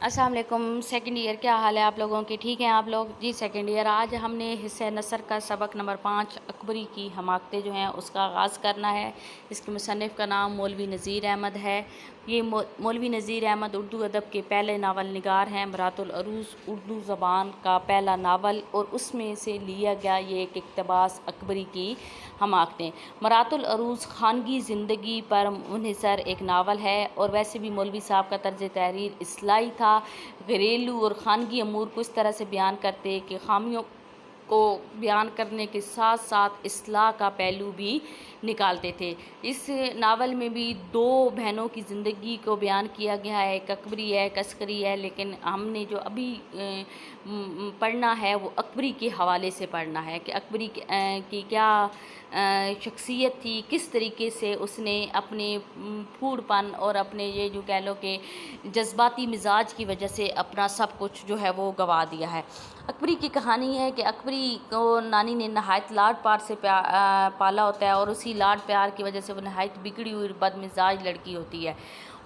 السلام علیکم second year, کیا حال ہے آپ لوگوں کی؟ ٹھیک ہیں آپ لوگ؟ جی سیکنڈ ایئر، آج ہم نے حصہ نثر کا سبق نمبر 5 اکبری کی حماقتیں جو ہیں اس کا آغاز کرنا ہے۔ اس کے مصنف کا نام مولوی نذیر احمد ہے۔ یہ مولوی نذیر احمد اردو ادب کے پہلے ناول نگار ہیں۔ مرات العروض اردو زبان کا پہلا ناول اور اس میں سے لیا گیا یہ ایک اقتباس اکبری کی حماقتیں۔ مرات العروض خانگی زندگی پر منحصر ایک ناول ہے، اور ویسے بھی مولوی صاحب کا طرز تحریر اصلاحی تھا۔ گھریلو اور خانگی امور کو اس طرح سے بیان کرتے کہ خامیوں کو بیان کرنے کے ساتھ ساتھ اصلاح کا پہلو بھی نکالتے تھے۔ اس ناول میں بھی 2 بہنوں کی زندگی کو بیان کیا گیا ہے، ایک اکبری ہے ایک عسکری ہے، لیکن ہم نے جو ابھی پڑھنا ہے وہ اکبری کے حوالے سے پڑھنا ہے کہ اکبری کی کیا شخصیت تھی، کس طریقے سے اس نے اپنے پھوڑ پن اور اپنے یہ جو کہہ لو کہ جذباتی مزاج کی وجہ سے اپنا سب کچھ جو ہے وہ گوا دیا ہے۔ اکبری کی کہانی ہے کہ اکبری کو نانی نے نہایت لاڈ پیار سے پالا ہوتا ہے، اور اسی لاڈ پیار کی وجہ سے وہ نہایت بگڑی ہوئی بد مزاج لڑکی ہوتی ہے۔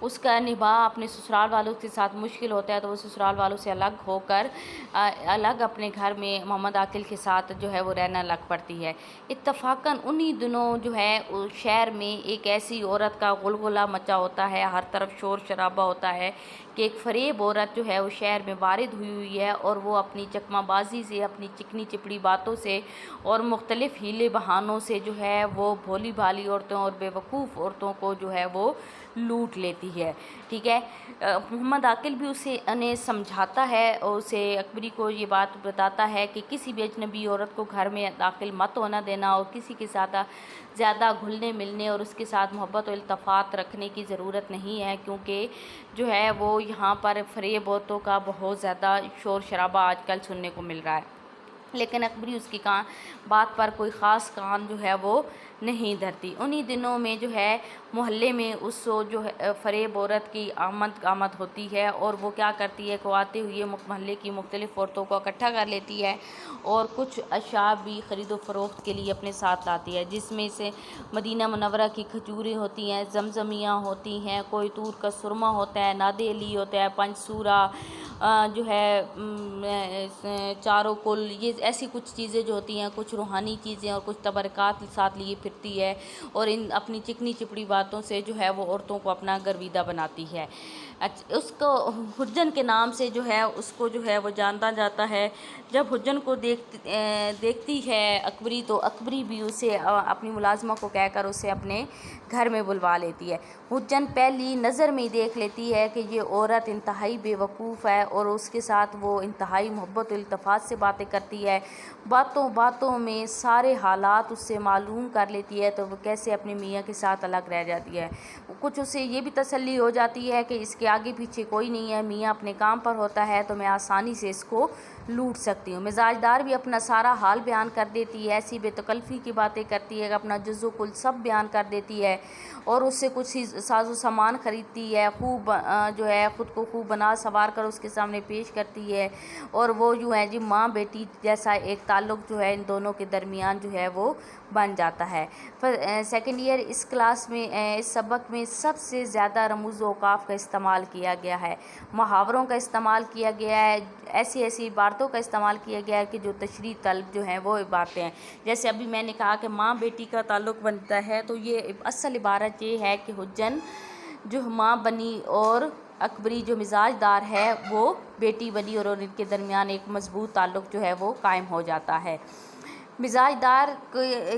اس کا نبھاؤ اپنے سسرال والوں کے ساتھ مشکل ہوتا ہے، تو وہ سسرال والوں سے الگ ہو کر الگ اپنے گھر میں محمد عاقل کے ساتھ جو ہے وہ رہنا لگ پڑتی ہے۔ اتفاقاً انہی دنوں جو ہے شہر میں ایک ایسی عورت کا غلغلہ مچا ہوتا ہے، ہر طرف شور شرابہ ہوتا ہے کہ ایک فریب عورت جو ہے وہ شہر میں وارد ہوئی ہے، اور وہ اپنی چکمہ بازی سے، اپنی چکنی چپڑی باتوں سے اور مختلف ہیلے بہانوں سے جو ہے وہ بھولی بھالی عورتوں اور بے وقوف عورتوں کو جو ہے وہ لوٹ لیتی ہے۔ ٹھیک ہے، محمد عاقل بھی انہیں سمجھاتا ہے اور اسے اکبری کو یہ بات بتاتا ہے کہ کسی بھی اجنبی عورت کو گھر میں داخل مت ہونا دینا، اور کسی کے ساتھ زیادہ گھلنے ملنے اور اس کے ساتھ محبت و التفات رکھنے کی ضرورت نہیں ہے، کیونکہ جو ہے وہ یہاں پر فریب عورتوں کا بہت زیادہ شور شرابہ آج کل سننے کو مل رہا ہے۔ لیکن اکبری اس کی بات پر کوئی خاص کان جو ہے وہ نہیں دھرتی۔ انہی دنوں میں جو ہے محلے میں اس جو فریب عورت کی آمد ہوتی ہے، اور وہ کیا کرتی ہے کہ آتے ہوئے محلے کی مختلف عورتوں کو اکٹھا کر لیتی ہے اور کچھ اشیاء بھی خرید و فروخت کے لیے اپنے ساتھ لاتی ہے، جس میں سے مدینہ منورہ کی کھجوریں ہوتی ہیں، زمزمیاں ہوتی ہیں، کوئی طور کا سرما ہوتا ہے، نادے علی ہوتا ہے، پنج سورہ جو ہے، چاروں کل، یہ ایسی کچھ چیزیں جو ہوتی ہیں، کچھ روحانی چیزیں اور کچھ تبرکات ساتھ لیے پھرتی ہے، اور ان اپنی چکنی چپڑی باتوں سے جو ہے وہ عورتوں کو اپنا گرویدہ بناتی ہے۔ اس کو حجن کے نام سے جو ہے اس کو جو ہے وہ جانتا جاتا ہے۔ جب حجن کو دیکھتی ہے اکبری، تو اکبری بھی اسے اپنی ملازمہ کو کہہ کر اسے اپنے گھر میں بلوا لیتی ہے۔ حجن پہلی نظر میں دیکھ لیتی ہے کہ یہ عورت انتہائی بے وقوف ہے، اور اس کے ساتھ وہ انتہائی محبت و التفات سے باتیں کرتی ہے، باتوں میں سارے حالات اس سے معلوم کر لیتی ہے، تو وہ کیسے اپنے میاں کے ساتھ الگ رہ جاتی ہے۔ کچھ اسے یہ بھی تسلی ہو جاتی ہے کہ اس کے آگے پیچھے کوئی نہیں ہے، میاں اپنے کام پر ہوتا ہے تو میں آسانی سے اس کو لوٹ سکتی ہوں۔ مزاج دار بھی اپنا سارا حال بیان کر دیتی ہے، ایسی بے تکلفی کی باتیں کرتی ہے کہ اپنا جز و کل سب بیان کر دیتی ہے، اور اس سے کچھ ساز و سامان خریدتی ہے، خوب جو ہے خود کو خوب بنا سنوار کر اس کے سامنے پیش کرتی ہے، اور وہ جو ہے جی ماں بیٹی جیسا ایک تعلق جو ہے ان دونوں کے درمیان جو ہے وہ بن جاتا ہے۔ سیکنڈ ایئر، اس کلاس میں اس سبق میں سب سے زیادہ رموز و اوقاف کا استعمال کیا گیا ہے، محاوروں کا استعمال کیا گیا ہے، ایسی عبارتوں کا استعمال کیا گیا ہے کہ جو تشریح طلب جو ہیں وہ عبارتیں ہیں۔ جیسے ابھی میں نے کہا کہ ماں بیٹی کا تعلق بنتا ہے، تو یہ اصل عبارت یہ ہے کہ حجن جو ماں بنی اور اکبری جو مزاج دار ہے وہ بیٹی بنی، اور ان کے درمیان ایک مضبوط تعلق جو ہے وہ قائم ہو جاتا ہے۔ مزاج دار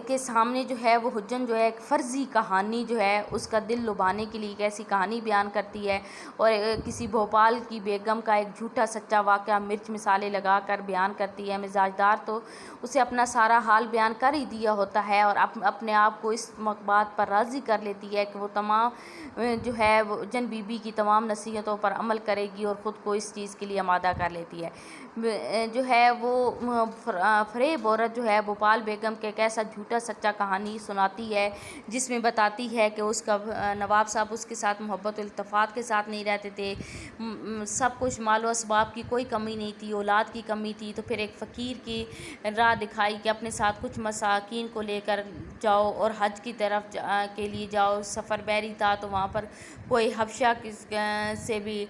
کے سامنے جو ہے وہ حجن جو ہے ایک فرضی کہانی جو ہے اس کا دل لبھانے کے لیے ایک ایسی کہانی بیان کرتی ہے، اور کسی بھوپال کی بیگم کا ایک جھوٹا سچا واقعہ مرچ مسالے لگا کر بیان کرتی ہے۔ مزاج دار تو اسے اپنا سارا حال بیان کر ہی دیا ہوتا ہے، اور اپنے آپ کو اس بات پر راضی کر لیتی ہے کہ وہ تمام جو ہے وہ حجن بی بی کی تمام نصیحتوں پر عمل کرے گی، اور خود کو اس چیز کے لیے آمادہ کر لیتی ہے۔ جو ہے وہ فریب عورت جو ہے بھوپال بیگم کے ایسا جھوٹا سچا کہانی سناتی ہے جس میں بتاتی ہے کہ اس کا نواب صاحب اس کے ساتھ محبت و التفات کے ساتھ نہیں رہتے تھے، سب کچھ مال و اسباب کی کوئی کمی نہیں تھی، اولاد کی کمی تھی، تو پھر ایک فقیر کی راہ دکھائی کہ اپنے ساتھ کچھ مساکین کو لے کر جاؤ اور حج کی طرف کے لیے جاؤ۔ سفر بحری تھا تو وہاں پر کوئی حبشہ سے بھی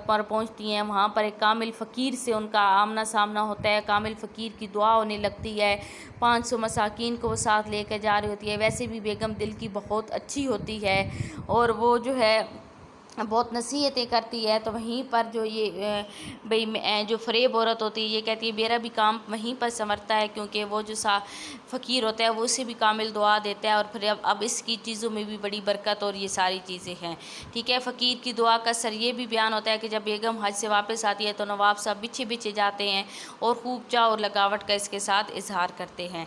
پر پہنچتی ہیں، وہاں پر ایک کامل فقیر سے ان کا آمنا سامنا ہوتا ہے، کامل فقیر کی دعا ہونے لگتی ہے، 500 مساکین کو وہ ساتھ لے کے جا رہی ہوتی ہے۔ ویسے بھی بیگم دل کی بہت اچھی ہوتی ہے اور وہ جو ہے بہت نصیحتیں کرتی ہے، تو وہیں پر جو یہ جو فریب عورت ہوتی ہے یہ کہتی ہے میرا بھی کام وہیں پر سنورتا ہے، کیونکہ وہ جو فقیر ہوتا ہے وہ اسے بھی کامل دعا دیتا ہے، اور پھر اب اس کی چیزوں میں بھی بڑی برکت اور یہ ساری چیزیں ہیں، ٹھیک ہے۔ فقیر کی دعا کا اثر یہ بھی بیان ہوتا ہے کہ جب بیگم حج سے واپس آتی ہے تو نواب صاحب بچھے بچھے جاتے ہیں اور خوب چاہ اور لگاوٹ کا اس کے ساتھ اظہار کرتے ہیں۔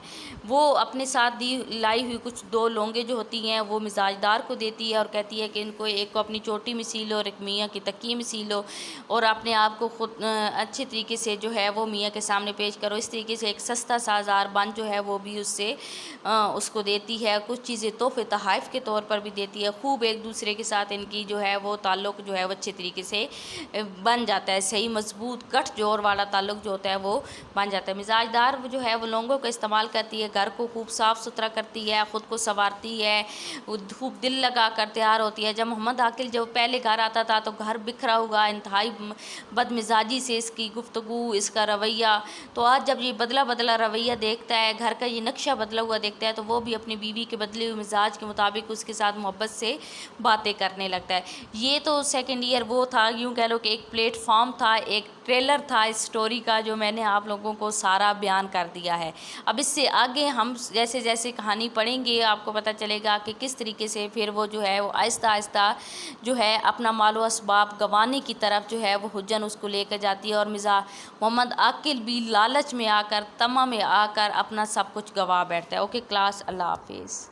وہ اپنے ساتھ لائی ہوئی کچھ 2 لونگیں جو ہوتی ہیں وہ مزاجدار کو دیتی ہے اور کہتی ہے کہ ان کو ایک کو اپنی چوٹی میں سی لو اور ایک میاں کی تکیے میں سی لو، اور اپنے آپ کو خود اچھے طریقے سے جو ہے وہ میاں کے سامنے پیش کرو۔ اس طریقے سے ایک سستا سازار بند جو ہے وہ بھی اس کو دیتی ہے، کچھ چیزیں تحفے تحائف کے طور پر بھی دیتی ہے، خوب ایک دوسرے کے ساتھ ان کی جو ہے وہ تعلق جو ہے وہ اچھے طریقے سے بن جاتا ہے، صحیح مضبوط گٹھ جوڑ والا تعلق جو ہوتا ہے وہ بن جاتا ہے۔ مزاجدار جو ہے وہ لونگوں کا استعمال کرتی ہے، گھر کو خوب صاف ستھرا کرتی ہے، خود کو سنوارتی ہے، خوب دل لگا کر تیار ہوتی ہے۔ جب محمد عاقل جب پہلے گھر آتا تھا تو گھر بکھرا ہوا، انتہائی بد مزاجی سے اس کی گفتگو، اس کا رویہ، تو آج جب یہ بدلا رویہ دیکھتا ہے، گھر کا یہ نقشہ بدلا ہوا دیکھتا ہے تو وہ بھی اپنی بیوی کے بدلے ہوئے مزاج کے مطابق اس کے ساتھ محبت سے باتیں کرنے لگتا ہے۔ یہ تو سیکنڈ ایئر وہ تھا، یوں کہہ لو کہ ایک پلیٹ فارم تھا، ایک ٹریلر تھا اس سٹوری کا جو میں نے آپ لوگوں کو سارا بیان کر دیا ہے۔ اب اس سے آگے ہم جیسے جیسے کہانی پڑھیں گے آپ کو پتہ چلے گا کہ کس طریقے سے پھر وہ جو ہے وہ آہستہ آہستہ جو ہے اپنا مال و اسباب گنوانے کی طرف جو ہے وہ حجن اس کو لے کر جاتی ہے، اور محمد عاقل بھی لالچ میں آ کر، طمع میں آ کر اپنا سب کچھ گنوا بیٹھتا ہے۔ اوکے کلاس، اللہ حافظ۔